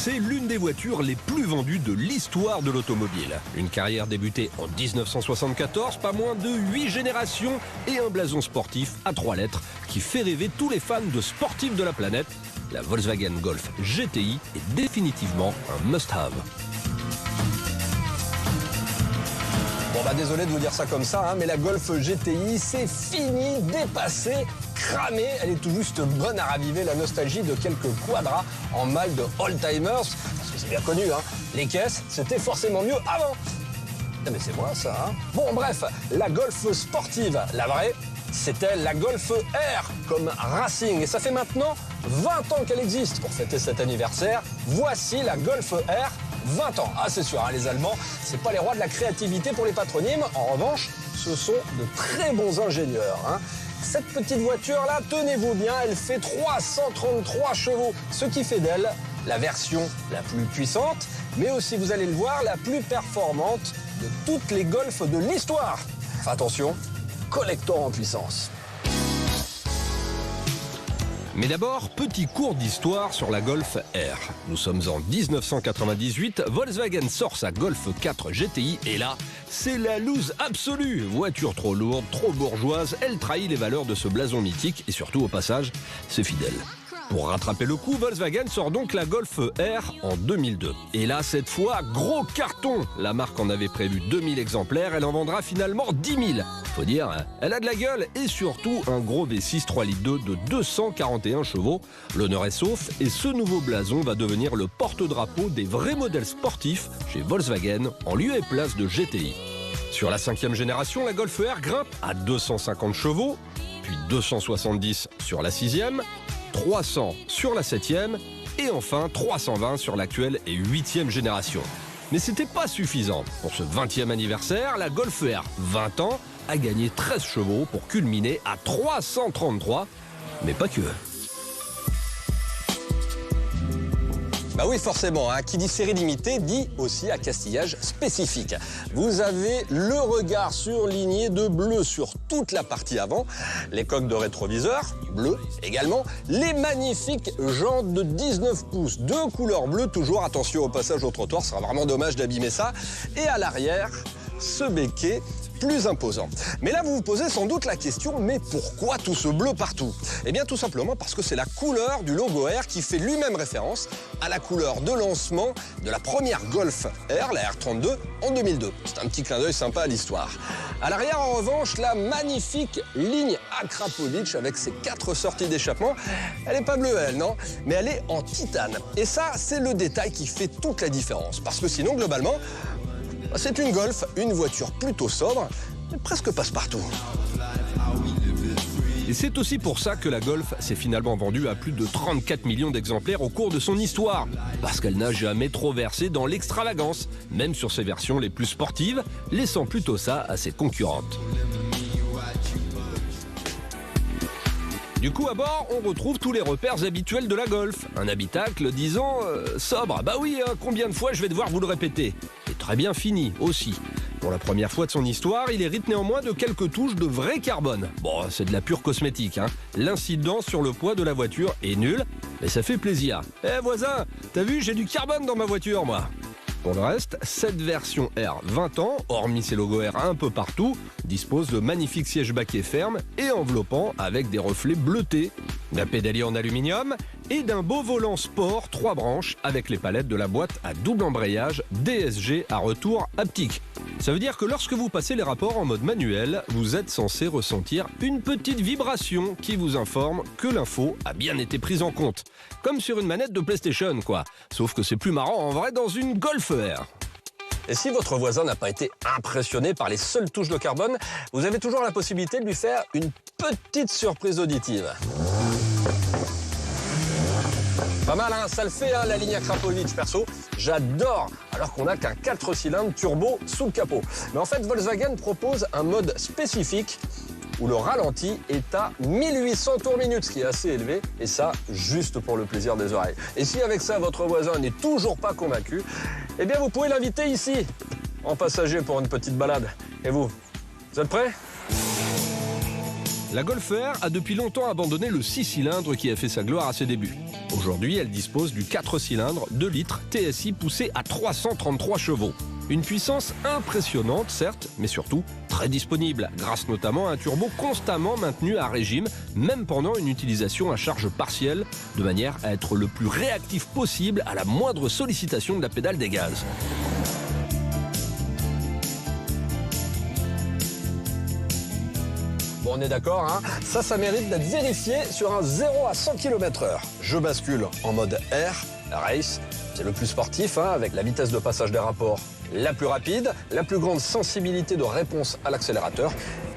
c'est l'une des voitures les plus vendues de l'histoire de l'automobile. Une carrière débutée en 1974, pas moins de 8 générations et un blason sportif à 3 lettres qui fait rêver tous les fans de sportifs de la planète. La Volkswagen Golf GTI est définitivement un must-have. Bon désolé de vous dire ça comme ça, mais la Golf GTI, c'est fini, dépassé, cramé. Elle est tout juste bonne à raviver la nostalgie de quelques quadras en malle de old-timers. Parce que c'est bien connu, les caisses, c'était forcément mieux avant. Mais c'est moi ça, Bon bref, la Golf sportive, la vraie, c'était la Golf R comme Racing. Et ça fait maintenant 20 ans qu'elle existe. Pour fêter cet anniversaire, voici la Golf R 20 ans. Ah c'est sûr, les Allemands, c'est pas les rois de la créativité pour les patronymes. En revanche, ce sont de très bons ingénieurs. Cette petite voiture-là, tenez-vous bien, elle fait 333 chevaux, ce qui fait d'elle la version la plus puissante, mais aussi, vous allez le voir, la plus performante de toutes les Golf de l'histoire. Enfin, attention, collector en puissance. Mais d'abord, petit cours d'histoire sur la Golf R. Nous sommes en 1998, Volkswagen sort sa Golf 4 GTI et là, c'est la loose absolue. Voiture trop lourde, trop bourgeoise, elle trahit les valeurs de ce blason mythique et surtout au passage, c'est fidèle. Pour rattraper le coup, Volkswagen sort donc la Golf R en 2002. Et là, cette fois, gros carton. La marque en avait prévu 2000 exemplaires, elle en vendra finalement 10 000. Faut dire, elle a de la gueule et surtout un gros V6 3,2 litres de 241 chevaux. L'honneur est sauf et ce nouveau blason va devenir le porte-drapeau des vrais modèles sportifs chez Volkswagen en lieu et place de GTI. Sur la 5e génération, la Golf R grimpe à 250 chevaux, puis 270 sur la 6e, 300 sur la 7e et enfin 320 sur l'actuelle et 8e génération. Mais c'était pas suffisant. Pour ce 20e anniversaire, la Golf R 20 ans a gagné 13 chevaux pour culminer à 333, mais pas que. Bah oui, forcément, qui dit série limitée dit aussi accastillage spécifique. Vous avez le regard surligné de bleu sur toute la partie avant, les coques de rétroviseur, bleu également, les magnifiques jantes de 19 pouces, de couleur bleue, toujours attention au passage au trottoir, ce sera vraiment dommage d'abîmer ça, et à l'arrière, ce béquet plus imposant. Mais là, vous vous posez sans doute la question, mais pourquoi tout ce bleu partout? Eh bien, tout simplement parce que c'est la couleur du logo R qui fait lui-même référence à la couleur de lancement de la première Golf R, la R32, en 2002. C'est un petit clin d'œil sympa à l'histoire. À l'arrière, en revanche, la magnifique ligne Akrapovic avec ses 4 sorties d'échappement. Elle n'est pas bleue, elle, non? Mais elle est en titane. Et ça, c'est le détail qui fait toute la différence. Parce que sinon, globalement, c'est une Golf, une voiture plutôt sobre, mais presque passe-partout. Et c'est aussi pour ça que la Golf s'est finalement vendue à plus de 34 millions d'exemplaires au cours de son histoire. Parce qu'elle n'a jamais trop versé dans l'extravagance, même sur ses versions les plus sportives, laissant plutôt ça à ses concurrentes. Du coup, à bord, on retrouve tous les repères habituels de la Golf. Un habitacle, disons, sobre. Bah oui, combien de fois je vais devoir vous le répéter? Et très bien fini, aussi. Pour la première fois de son histoire, il hérite néanmoins de quelques touches de vrai carbone. Bon, c'est de la pure cosmétique, L'incidence sur le poids de la voiture est nul, mais ça fait plaisir. Eh voisin, t'as vu, j'ai du carbone dans ma voiture, moi. Pour le reste, cette version R 20 ans, hormis ses logos R un peu partout, dispose de magnifiques sièges baquets fermes et enveloppants avec des reflets bleutés, d'un pédalier en aluminium et d'un beau volant sport 3 branches avec les palettes de la boîte à double embrayage DSG à retour haptique. Ça veut dire que lorsque vous passez les rapports en mode manuel, vous êtes censé ressentir une petite vibration qui vous informe que l'info a bien été prise en compte. Comme sur une manette de PlayStation, quoi. Sauf que c'est plus marrant en vrai dans une Golf R. Et si votre voisin n'a pas été impressionné par les seules touches de carbone, vous avez toujours la possibilité de lui faire une petite surprise auditive. Pas mal, ça le fait, la ligne Akrapovic, perso. J'adore, alors qu'on n'a qu'un 4 cylindres turbo sous le capot. Mais en fait, Volkswagen propose un mode spécifique où le ralenti est à 1800 tours minute, ce qui est assez élevé, et ça, juste pour le plaisir des oreilles. Et si avec ça, votre voisin n'est toujours pas convaincu, eh bien, vous pouvez l'inviter ici, en passager pour une petite balade. Et vous êtes prêts ? La Golf R a depuis longtemps abandonné le 6 cylindres qui a fait sa gloire à ses débuts. Aujourd'hui, elle dispose du 4 cylindres, 2 litres, TSI poussé à 333 chevaux. Une puissance impressionnante, certes, mais surtout très disponible, grâce notamment à un turbo constamment maintenu à régime, même pendant une utilisation à charge partielle, de manière à être le plus réactif possible à la moindre sollicitation de la pédale des gaz. Bon, on est d'accord, hein? Ça mérite d'être vérifié sur un 0 à 100 km/h. Je bascule en mode R, Race. C'est le plus sportif, hein, avec la vitesse de passage des rapports la plus rapide, la plus grande sensibilité de réponse à l'accélérateur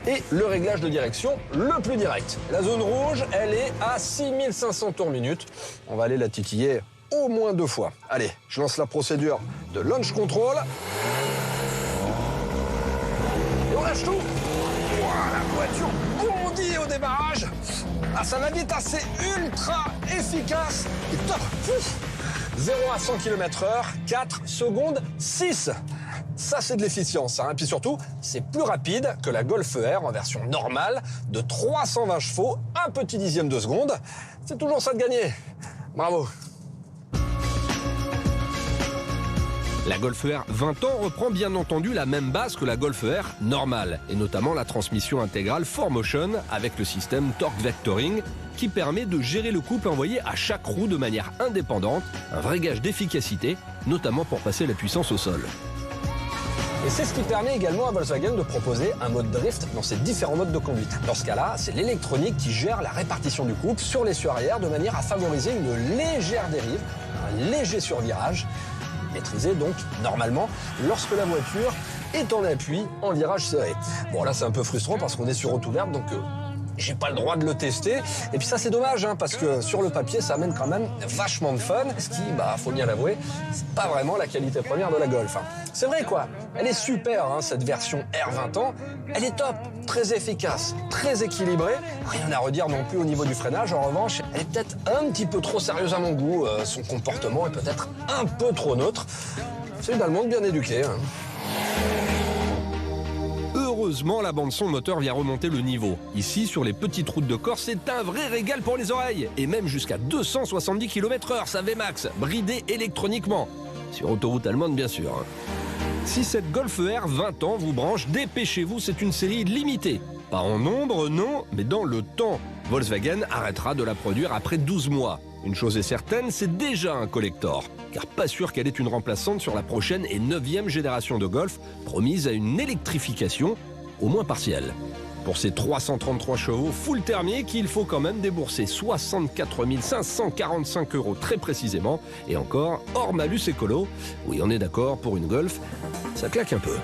et le réglage de direction le plus direct. La zone rouge, elle est à 6500 tours minute. On va aller la titiller au moins 2 fois. Allez, je lance la procédure de launch control. Et on lâche tout. La voiture bondit au démarrage. Ah, ça va vite, hein, c'est ultra efficace. Et top. 0 à 100 km/h, 4 secondes 6. Ça, c'est de l'efficience, hein. Et puis surtout, c'est plus rapide que la Golf R en version normale de 320 chevaux, un petit dixième de seconde. C'est toujours ça de gagner. Bravo. La Golf R 20 ans reprend bien entendu la même base que la Golf R normale, et notamment la transmission intégrale 4Motion avec le système Torque Vectoring qui permet de gérer le couple envoyé à chaque roue de manière indépendante, un vrai gage d'efficacité, notamment pour passer la puissance au sol. Et c'est ce qui permet également à Volkswagen de proposer un mode drift dans ses différents modes de conduite. Dans ce cas-là, c'est l'électronique qui gère la répartition du couple sur l'essieu arrière de manière à favoriser une légère dérive, un léger survirage, maîtrisé donc normalement lorsque la voiture est en appui en virage serré. Bon, là c'est un peu frustrant parce qu'on est sur route ouverte, donc j'ai pas le droit de le tester. Et puis ça c'est dommage, hein, parce que sur le papier ça amène quand même vachement de fun, ce qui, faut bien l'avouer, c'est pas vraiment la qualité première de la Golf, hein. C'est vrai quoi, elle est super, hein, cette version R 20 ans, elle est top, très efficace, très équilibrée, rien à redire non plus au niveau du freinage. En revanche, elle est peut-être un petit peu trop sérieuse à mon goût, son comportement est peut-être un peu trop neutre. C'est une Allemande bien éduquée, hein. Heureusement, la bande-son moteur vient remonter le niveau. Ici, sur les petites routes de Corse, c'est un vrai régal pour les oreilles. Et même jusqu'à 270 km/h, ça Vmax, bridé électroniquement. Sur autoroute allemande, bien sûr. Si cette Golf R 20 ans vous branche, dépêchez-vous, c'est une série limitée. Pas en nombre, non, mais dans le temps. Volkswagen arrêtera de la produire après 12 mois. Une chose est certaine, c'est déjà un collector. Car pas sûr qu'elle est une remplaçante sur la prochaine et 9e génération de Golf, promise à une électrification, au moins partielle. Pour ces 333 chevaux full thermique, il faut quand même débourser 64 545 € très précisément, et encore hors malus écolo. Oui, on est d'accord, pour une Golf, ça claque un peu.